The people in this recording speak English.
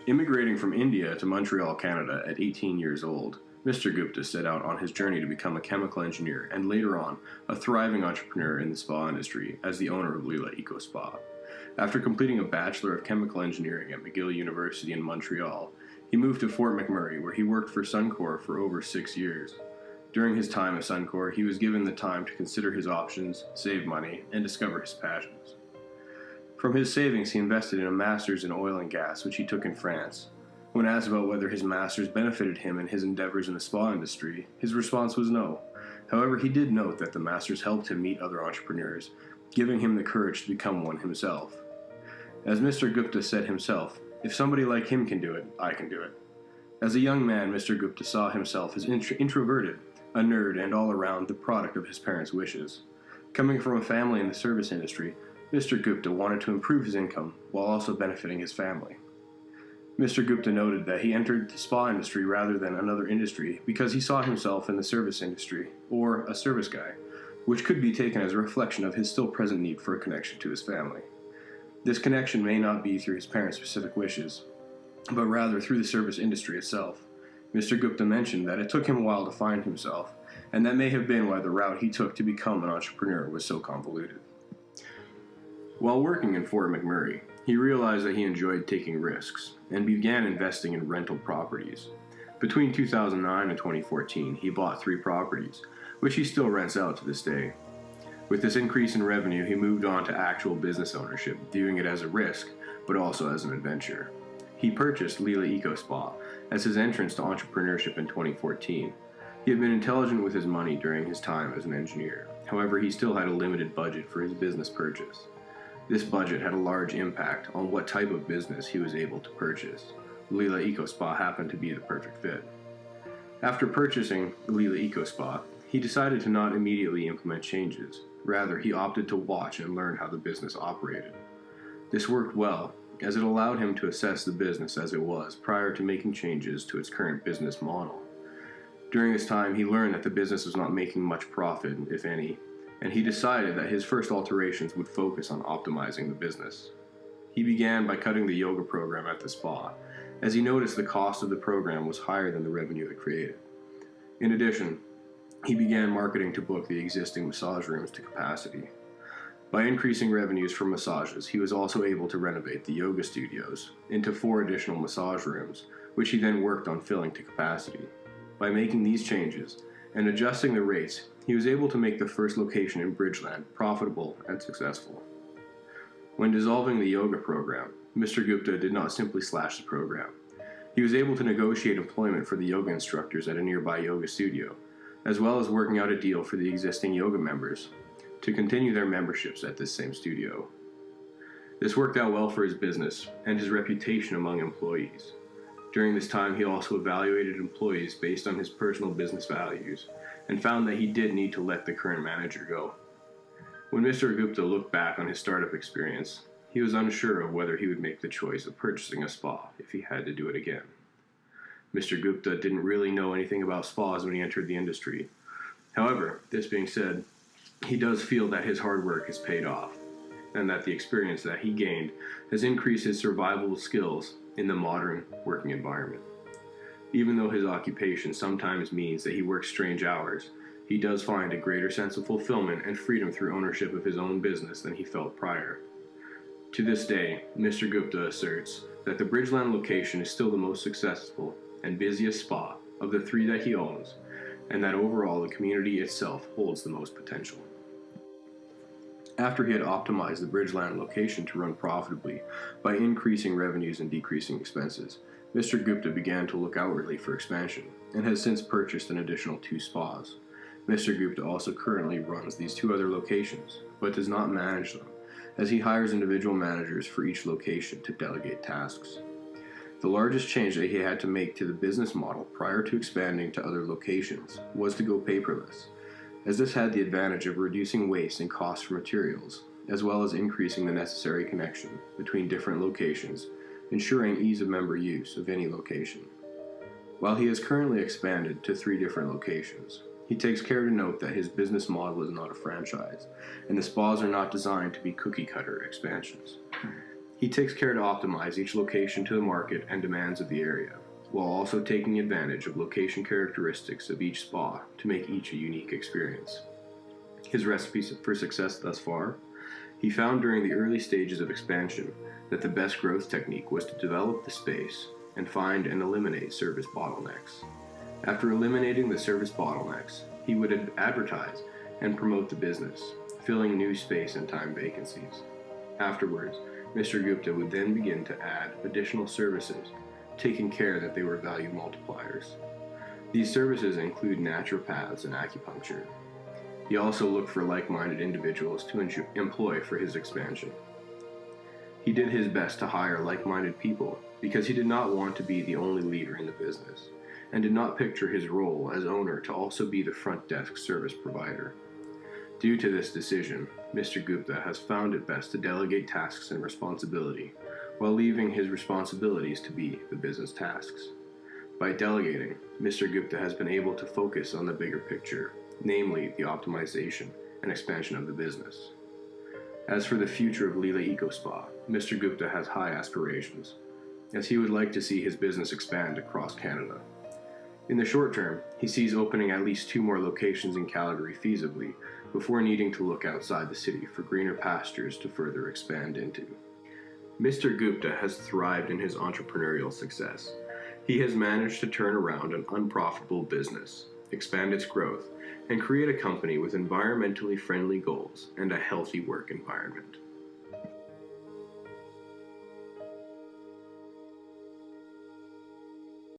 Immigrating from India to Montreal, Canada at 18 years old, Mr. Gupta set out on his journey to become a chemical engineer and later on a thriving entrepreneur in the spa industry as the owner of Leela Eco Spa. After completing a Bachelor of Chemical Engineering at McGill University in Montreal, he moved to Fort McMurray where he worked for Suncor for over 6 years. During his time at Suncor, he was given the time to consider his options, save money, and discover his passions. From his savings, he invested in a master's in oil and gas, which he took in France. When asked about whether his master's benefited him in his endeavors in the spa industry, his response was no. However, he did note that the master's helped him meet other entrepreneurs, giving him the courage to become one himself. As Mr. Gupta said himself, "If somebody like him can do it, I can do it." As a young man, Mr. Gupta saw himself as introverted, a nerd, and all around the product of his parents' wishes. Coming from a family in the service industry, Mr. Gupta wanted to improve his income while also benefiting his family. Mr. Gupta noted that he entered the spa industry rather than another industry because he saw himself in the service industry, or a service guy, which could be taken as a reflection of his still present need for a connection to his family. This connection may not be through his parents' specific wishes, but rather through the service industry itself. Mr. Gupta mentioned that it took him a while to find himself, and that may have been why the route he took to become an entrepreneur was so convoluted. While working in Fort McMurray, he realized that he enjoyed taking risks and began investing in rental properties. Between 2009 and 2014, he bought 3 properties, which he still rents out to this day. With this increase in revenue, he moved on to actual business ownership, viewing it as a risk, but also as an adventure. He purchased Leela Eco Spa as his entrance to entrepreneurship in 2014. He had been intelligent with his money during his time as an engineer. However, he still had a limited budget for his business purchase. This budget had a large impact on what type of business he was able to purchase. Leela Eco Spa happened to be the perfect fit. After purchasing Leela Eco Spa, he decided to not immediately implement changes. Rather, he opted to watch and learn how the business operated. This worked well, as it allowed him to assess the business as it was prior to making changes to its current business model. During this time, he learned that the business was not making much profit, if any, and he decided that his first alterations would focus on optimizing the business. He began by cutting the yoga program at the spa, as he noticed the cost of the program was higher than the revenue it created. In addition, he began marketing to book the existing massage rooms to capacity. By increasing revenues from massages, he was also able to renovate the yoga studios into 4 additional massage rooms, which he then worked on filling to capacity. By making these changes and adjusting the rates, he was able to make the first location in Bridgeland profitable and successful. When dissolving the yoga program, Mr. Gupta did not simply slash the program. He was able to negotiate employment for the yoga instructors at a nearby yoga studio, as well as working out a deal for the existing yoga members to continue their memberships at this same studio. This worked out well for his business and his reputation among employees. During this time, he also evaluated employees based on his personal business values and found that he did need to let the current manager go. When Mr. Gupta looked back on his startup experience, he was unsure of whether he would make the choice of purchasing a spa if he had to do it again. Mr. Gupta didn't really know anything about spas when he entered the industry. However, this being said, he does feel that his hard work has paid off, and that the experience that he gained has increased his survival skills in the modern working environment. Even though his occupation sometimes means that he works strange hours, he does find a greater sense of fulfillment and freedom through ownership of his own business than he felt prior. To this day, Mr. Gupta asserts that the Bridgeland location is still the most successful and busiest spa of the 3 that he owns, and that overall the community itself holds the most potential. After he had optimized the Bridgeland location to run profitably by increasing revenues and decreasing expenses, Mr. Gupta began to look outwardly for expansion, and has since purchased an additional 2 spas. Mr. Gupta also currently runs these 2 other locations, but does not manage them, as he hires individual managers for each location to delegate tasks. The largest change that he had to make to the business model prior to expanding to other locations was to go paperless, as this had the advantage of reducing waste and costs for materials, as well as increasing the necessary connection between different locations, ensuring ease of member use of any location. While he has currently expanded to 3 different locations, he takes care to note that his business model is not a franchise, and the spas are not designed to be cookie-cutter expansions. He takes care to optimize each location to the market and demands of the area, while also taking advantage of location characteristics of each spa to make each a unique experience. His recipes for success thus far? He found during the early stages of expansion that the best growth technique was to develop the space and find and eliminate service bottlenecks. After eliminating the service bottlenecks, he would advertise and promote the business, filling new space and time vacancies. Afterwards, Mr. Gupta would then begin to add additional services, taking care that they were value multipliers. These services include naturopaths and acupuncture. He also looked for like-minded individuals to employ for his expansion. He did his best to hire like-minded people because he did not want to be the only leader in the business, and did not picture his role as owner to also be the front desk service provider. Due to this decision, Mr. Gupta has found it best to delegate tasks and responsibility, while leaving his responsibilities to be the business tasks. By delegating, Mr. Gupta has been able to focus on the bigger picture, namely the optimization and expansion of the business. As for the future of Leela Eco Spa, Mr. Gupta has high aspirations, as he would like to see his business expand across Canada. In the short term, he sees opening at least 2 more locations in Calgary feasibly before needing to look outside the city for greener pastures to further expand into. Mr. Gupta has thrived in his entrepreneurial success. He has managed to turn around an unprofitable business, expand its growth, and create a company with environmentally friendly goals and a healthy work environment.